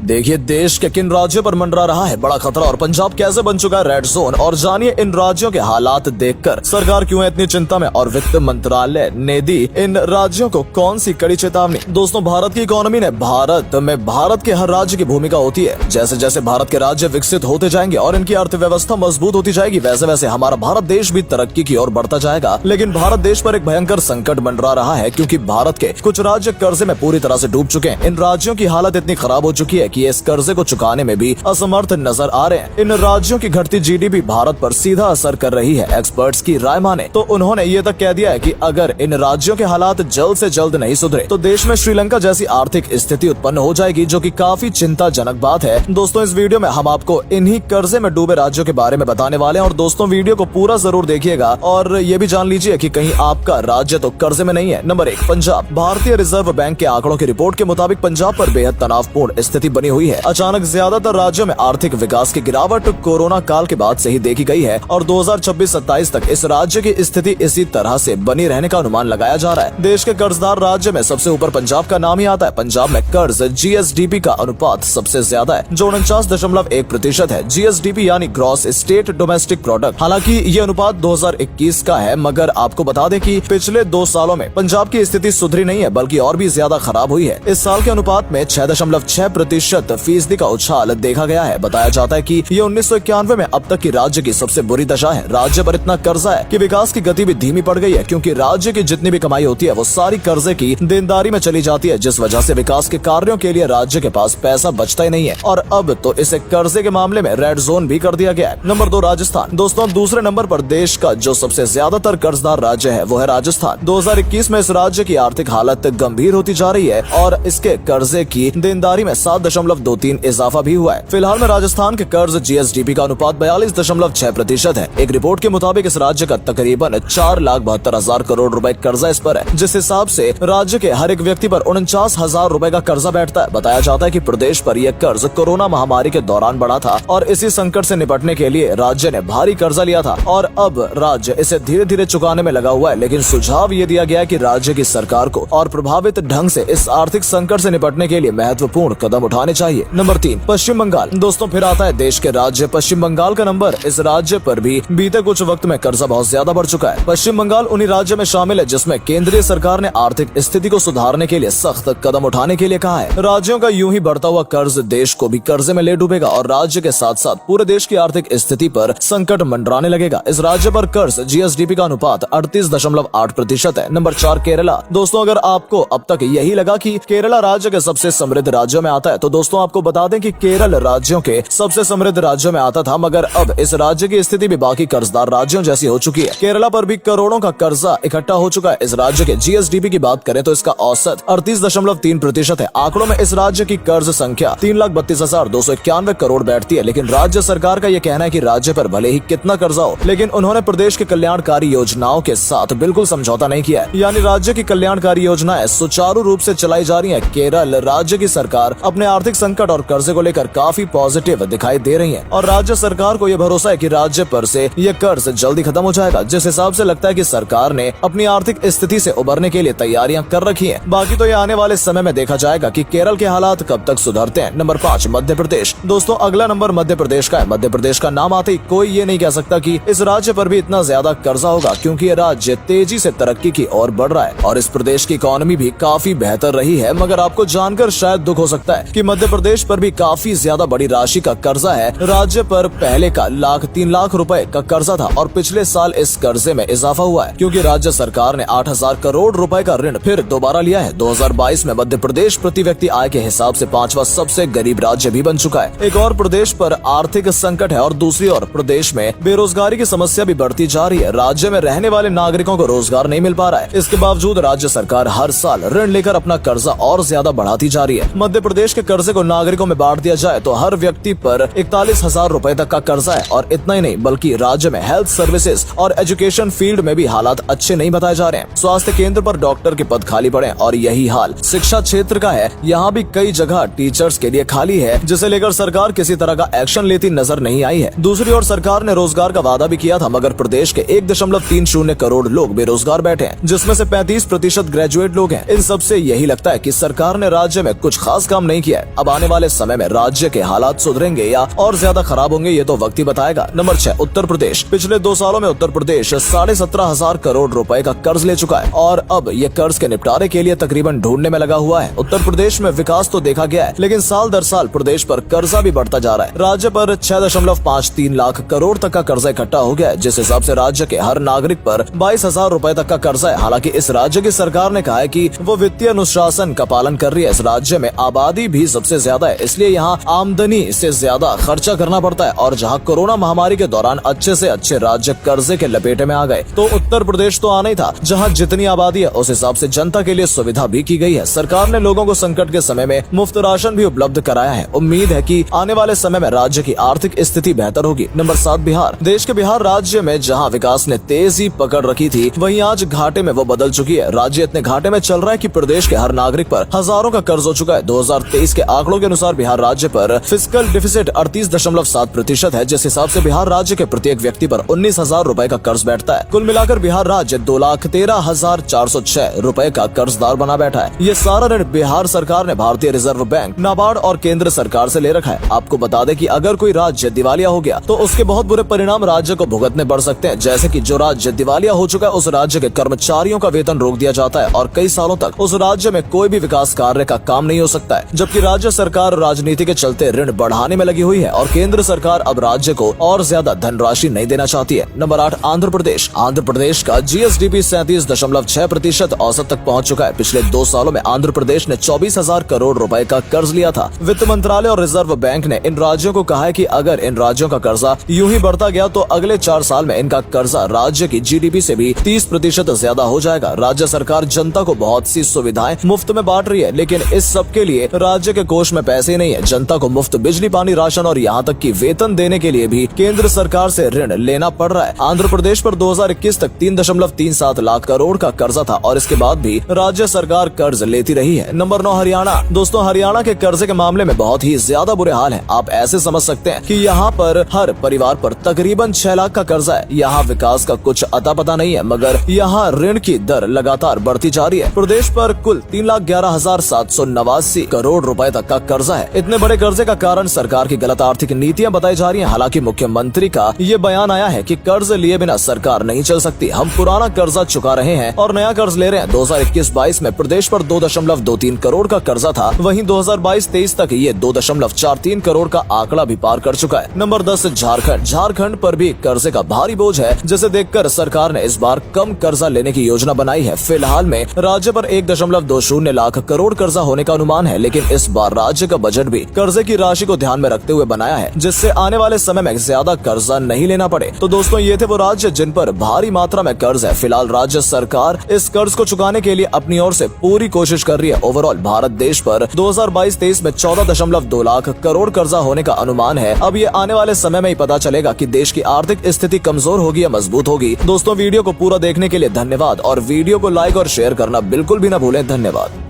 देखिए देश के किन राज्यों पर मंडरा रहा है बड़ा खतरा और पंजाब कैसे बन चुका है रेड जोन, और जानिए इन राज्यों के हालात देखकर सरकार क्यों है इतनी चिंता में और वित्त मंत्रालय ने दी इन राज्यों को कौन सी कड़ी चेतावनी। दोस्तों, भारत की इकोनॉमी ने भारत के हर राज्य की भूमिका होती है। जैसे जैसे भारत के राज्य विकसित होते जाएंगे और इनकी अर्थव्यवस्था मजबूत होती जाएगी, वैसे वैसे हमारा भारत देश भी तरक्की की ओर बढ़ता जाएगा। लेकिन भारत देश पर एक भयंकर संकट मंडरा रहा है, क्योंकि भारत के कुछ राज्य कर्जे में पूरी तरह से डूब चुके हैं। इन राज्यों की हालत इतनी खराब हो चुकी है कि इस कर्जे को चुकाने में भी असमर्थ नजर आ रहे हैं। इन राज्यों की घटती जीडीपी भारत पर सीधा असर कर रही है। एक्सपर्ट्स की राय माने तो उन्होंने ये तक कह दिया है कि अगर इन राज्यों के हालात जल्द से जल्द नहीं सुधरे तो देश में श्रीलंका जैसी आर्थिक स्थिति उत्पन्न हो जाएगी, जो कि काफी चिंताजनक बात है। दोस्तों, इस वीडियो में हम आपको इन्हीं कर्जे में डूबे राज्यों के बारे में बताने वाले हैं, और दोस्तों वीडियो को पूरा जरूर देखिएगा और ये भी जान लीजिए कि कहीं आपका राज्य तो कर्जे में नहीं है। नंबर 1, पंजाब। भारतीय रिजर्व बैंक के आंकड़ों की रिपोर्ट के मुताबिक पंजाब पर बेहद तनावपूर्ण स्थिति बनी हुई है। अचानक ज्यादातर राज्यों में आर्थिक विकास की गिरावट कोरोना काल के बाद से ही देखी गई है और 2026-27 तक इस राज्य की स्थिति इसी तरह से बनी रहने का अनुमान लगाया जा रहा है। देश के कर्जदार राज्य में सबसे ऊपर पंजाब का नाम ही आता है। पंजाब में कर्ज जीएसडीपी का अनुपात सबसे ज्यादा है, जो 49.1% है। जीएसडीपी यानी ग्रॉस स्टेट डोमेस्टिक प्रोडक्ट। हालांकि ये अनुपात 2021 का है, मगर आपको बता दें कि पिछले 2 सालों में पंजाब की स्थिति सुधरी नहीं है, बल्कि और भी ज्यादा खराब हुई है। इस साल के अनुपात में 6.6% फीसदी का उछाल देखा गया है। बताया जाता है कि ये 1991 में अब तक की राज्य की सबसे बुरी दशा है। राज्य पर इतना कर्जा है कि विकास की गति भी धीमी पड़ गई है, क्योंकि राज्य की जितनी भी कमाई होती है वो सारी कर्जे की देनदारी में चली जाती है, जिस वजह से विकास के कार्यों के लिए राज्य के पास पैसा बचता ही नहीं है। और अब तो इसे कर्जे के मामले में रेड जोन भी कर दिया गया है। नंबर 2, राजस्थान। दोस्तों, दूसरे नंबर पर देश का जो सबसे ज्यादातर कर्जदार राज्य है वो है राजस्थान। 2021 में इस राज्य की आर्थिक हालत गंभीर होती जा रही है और इसके कर्जे की देनदारी में 7.23 इजाफा भी हुआ है। फिलहाल में राजस्थान के कर्ज जीएसडीपी का अनुपात 42.6% है। एक रिपोर्ट के मुताबिक इस राज्य का तकरीबन 4,72,000 करोड़ रुपए कर्जा इस पर है, जिस हिसाब से राज्य के हर एक व्यक्ति पर 49,000 रुपए का कर्जा बैठता है। बताया जाता है कि प्रदेश पर यह कर्ज कोरोना महामारी के दौरान बढ़ा था और इसी संकट से निपटने के लिए राज्य ने भारी कर्जा लिया था और अब राज्य इसे धीरे धीरे चुकाने में लगा हुआ है। लेकिन सुझाव ये दिया गया है कि राज्य की सरकार को और प्रभावित ढंग से इस आर्थिक संकट से निपटने के लिए महत्वपूर्ण कदम उठाने चाहिए। नंबर 3, पश्चिम बंगाल। दोस्तों, फिर आता है देश के राज्य पश्चिम बंगाल का नंबर। इस राज्य पर भी बीते कुछ वक्त में कर्जा बहुत ज्यादा बढ़ चुका है। पश्चिम बंगाल उन्हीं राज्य में शामिल है जिसमें केंद्रीय सरकार ने आर्थिक स्थिति को सुधारने के लिए सख्त कदम उठाने के लिए कहा है। राज्यों का यूं ही बढ़ता हुआ कर्ज देश को भी कर्जे में ले डूबेगा और राज्य के साथ साथ पूरे देश की आर्थिक स्थिति पर संकट मंडराने लगेगा। इस राज्य पर कर्ज जीएसडीपी का अनुपात 38.8% है। नंबर 4, केरला। दोस्तों, अगर आपको अब तक यही लगा कि केरला राज्य के सबसे समृद्ध राज्यों में आता है, तो दोस्तों आपको बता दें कि केरल राज्यों के सबसे समृद्ध राज्यों में आता था, मगर अब इस राज्य की स्थिति भी बाकी कर्जदार राज्यों जैसी हो चुकी है। केरला पर भी करोड़ों का कर्जा इकट्ठा हो चुका है। इस राज्य के जीएसडीपी की बात करें तो इसका औसत 38.3% है। आंकड़ों में इस राज्य की कर्ज संख्या 3,32,291 करोड़ बैठती है। लेकिन राज्य सरकार का यह कहना है कि राज्य पर भले ही कितना कर्जा हो, लेकिन उन्होंने प्रदेश के कल्याणकारी योजनाओं के साथ बिल्कुल समझौता नहीं किया है। यानी राज्य की कल्याणकारी योजनाएं सुचारू रूप से चलाई जा रही है। केरल राज्य की सरकार अपने आर्थिक संकट और कर्जे को लेकर काफी पॉजिटिव दिखाई दे रही है और राज्य सरकार को यह भरोसा है कि राज्य पर से यह कर्ज जल्दी खत्म हो जाएगा। जिस हिसाब से लगता है कि सरकार ने अपनी आर्थिक स्थिति से उबरने के लिए तैयारियां कर रखी हैं। बाकी तो ये आने वाले समय में देखा जाएगा कि केरल के हालात कब तक सुधरते हैं। नंबर 5, मध्य प्रदेश। दोस्तों, अगला नंबर मध्य प्रदेश का है। मध्य प्रदेश का नाम आते ही कोई ये नहीं कह सकता कि इस राज्य पर भी इतना ज्यादा कर्जा होगा, क्योंकि ये राज्य तेजी से तरक्की की ओर बढ़ रहा है और इस प्रदेश की इकोनॉमी भी काफी बेहतर रही है। मगर आपको जानकर शायद दुख हो सकता है कि मध्य प्रदेश पर भी काफी ज्यादा बड़ी राशि का कर्जा है। राज्य पर पहले का 3 लाख रुपए का कर्जा था और पिछले साल इस कर्जे में इजाफा हुआ है, क्योंकि राज्य सरकार ने 8,000 करोड़ रुपए का ऋण फिर दोबारा लिया है। 2022 में मध्य प्रदेश प्रति व्यक्ति आय के हिसाब से 5वां सबसे गरीब राज्य भी बन चुका है। एक और प्रदेश पर आर्थिक संकट है और दूसरी ओर प्रदेश में बेरोजगारी की समस्या भी बढ़ती जा रही है। राज्य में रहने वाले नागरिकों को रोजगार नहीं मिल पा रहा है। इसके बावजूद राज्य सरकार हर साल ऋण लेकर अपना कर्जा और ज्यादा बढ़ाती जा रही है। मध्य प्रदेश के कर्जे को नागरिकों में बांट दिया जाए तो हर व्यक्ति पर 41,000 रुपए तक का कर्जा है। और इतना ही नहीं, बल्कि राज्य में हेल्थ सर्विसेज और एजुकेशन फील्ड में भी हालात अच्छे नहीं बताए जा रहे हैं। स्वास्थ्य केंद्र पर डॉक्टर के पद खाली पड़े और यही हाल शिक्षा क्षेत्र का है। यहाँ भी कई जगह टीचर्स के लिए खाली है, जिसे लेकर सरकार किसी तरह का एक्शन लेती नजर नहीं आई है। दूसरी ओर सरकार ने रोजगार का वादा भी किया था, मगर प्रदेश के 1.30 करोड़ लोग बेरोजगार बैठे हैं, जिसमें से 35% ग्रेजुएट लोग हैं। इन सबसे यही लगता है कि सरकार ने राज्य में कुछ खास काम नहीं किया है। अब आने वाले समय में राज्य के हालात सुधरेंगे या और ज्यादा खराब होंगे ये तो वक्त ही बताएगा। नंबर 6, उत्तर प्रदेश। पिछले 2 सालों में उत्तर प्रदेश 17,500 करोड़ रुपए का कर्ज ले चुका है और अब ये कर्ज के निपटारे के लिए तकरीबन ढूंढने में लगा हुआ है। उत्तर प्रदेश में विकास तो देखा गया है, लेकिन साल दर साल प्रदेश पर कर्जा भी बढ़ता जा रहा है। राज्य पर 6.53 लाख करोड़ तक का कर्जा इकट्ठा हो गया है, जिस हिसाब से राज्य के हर नागरिक पर 22,000 रुपए तक का कर्जा है। हालांकि इस राज्य की सरकार ने कहा है कि वो वित्तीय अनुशासन का पालन कर रही है। इस राज्य में आबादी भी सबसे ज्यादा है, इसलिए यहाँ आमदनी से ज्यादा खर्चा करना पड़ता है और जहाँ कोरोना महामारी के दौरान अच्छे से अच्छे राज्य कर्जे के लपेटे में आ गए, तो उत्तर प्रदेश तो आना ही था। जहाँ जितनी आबादी है उस हिसाब से जनता के लिए सुविधा भी की गई है। सरकार ने लोगों को संकट के समय में मुफ्त राशन भी उपलब्ध कराया है। उम्मीद है कि आने वाले समय में राज्य की आर्थिक स्थिति बेहतर होगी। नंबर 7, बिहार। देश के बिहार राज्य में जहाँ विकास ने तेजी पकड़ रखी थी, वहीं आज घाटे में वो बदल चुकी है। राज्य इतने घाटे में चल रहा है कि प्रदेश के हर नागरिक पर हजारों का कर्ज हो चुका है। 2023 के आंकड़ों के अनुसार बिहार राज्य पर फिस्कल डिफिसिट 38.7% है, जिस हिसाब से बिहार राज्य के प्रत्येक व्यक्ति पर 19,000 रुपए का कर्ज बैठता है। कुल मिलाकर बिहार राज्य 2,13,406 रुपए का कर्जदार बना बैठा है। ये सारा ऋण बिहार सरकार ने भारतीय रिजर्व बैंक, नाबार्ड और केंद्र सरकार से ले रखा है। आपको बता दें कि अगर कोई राज्य दिवालिया हो गया तो उसके बहुत बुरे परिणाम राज्य को भुगतने पड़ सकते हैं। जैसे कि जो राज्य दिवालिया हो चुका है उस राज्य के कर्मचारियों का वेतन रोक दिया जाता है और कई सालों तक उस राज्य में कोई भी विकास कार्य का काम नहीं हो सकता है। जबकि राज्य सरकार राजनीति के चलते ऋण बढ़ाने में लगी हुई है और केंद्र सरकार अब राज्य को और ज्यादा धनराशि नहीं देना चाहती है। नंबर 8, आंध्र प्रदेश। आंध्र प्रदेश का GSDP 37.6% औसत तक पहुंच चुका है। पिछले 2 सालों में आंध्र प्रदेश ने 24,000 करोड़ रुपए का कर्ज लिया था। वित्त मंत्रालय और रिजर्व बैंक ने इन राज्यों को कहा है कि अगर इन राज्यों का कर्जा यूं ही बढ़ता गया तो अगले 4 साल में इनका कर्जा राज्य की GDP से भी 30% ज्यादा हो जाएगा। राज्य सरकार जनता को बहुत सी सुविधाएं मुफ्त में बांट रही है, लेकिन इस सब के लिए राज्य के कोष में पैसे नहीं है। जनता को मुफ्त बिजली, पानी, राशन और यहाँ तक कि वेतन देने के लिए भी केंद्र सरकार से ऋण लेना पड़ रहा है। आंध्र प्रदेश पर 2021 तक 3.37 लाख करोड़ का कर्जा था और इसके बाद भी राज्य सरकार कर्ज लेती रही है। नंबर 9, हरियाणा। दोस्तों, हरियाणा के कर्जे के मामले में बहुत ही ज्यादा बुरे हाल है। आप ऐसे समझ सकते हैं कि यहाँ पर हर परिवार पर तकरीबन 6 लाख का कर्जा है। यहाँ विकास का कुछ अता पता नहीं है, मगर यहाँ ऋण की दर लगातार बढ़ती जा रही है। प्रदेश पर कुल 3,11,789 करोड़ रुपए तक का कर्जा है। इतने बड़े कर्जे का कारण सरकार की गलत आर्थिक नीतियां बताई जा रही हैं। हालांकि मुख्यमंत्री का ये बयान आया है कि कर्ज लिए बिना सरकार नहीं चल सकती। हम पुराना कर्जा चुका रहे हैं और नया कर्ज ले रहे हैं। 2021-22 में प्रदेश पर 2.23 करोड़ का कर्जा था, वहीं 2022-23 तक ये 2.43 करोड़ का आंकड़ा भी पार कर चुका है। नंबर 10, झारखंड। झारखंड पर भी कर्जे का भारी बोझ है, जिसे देखकर सरकार ने इस बार कम कर्जा लेने की योजना बनाई है। फिलहाल में राज्य पर 1.20 लाख करोड़ कर्जा होने का अनुमान है, लेकिन इस बार राज्य का बजट भी कर्जे की राशि को ध्यान में रखते हुए बनाया है, जिससे आने वाले समय में ज्यादा कर्जा नहीं लेना पड़े। तो दोस्तों, ये थे वो राज्य जिन पर भारी मात्रा में कर्ज है। फिलहाल राज्य सरकार इस कर्ज को चुकाने के लिए अपनी ओर से पूरी कोशिश कर रही है। ओवरऑल भारत देश पर 2022-23 में 14.2 लाख करोड़ कर्जा होने का अनुमान है। अब ये आने वाले समय में ही पता चलेगा कि देश की आर्थिक स्थिति कमजोर होगी या मजबूत होगी। दोस्तों, वीडियो को पूरा देखने के लिए धन्यवाद और वीडियो को लाइक और शेयर करना बिल्कुल भी न भूलें। धन्यवाद।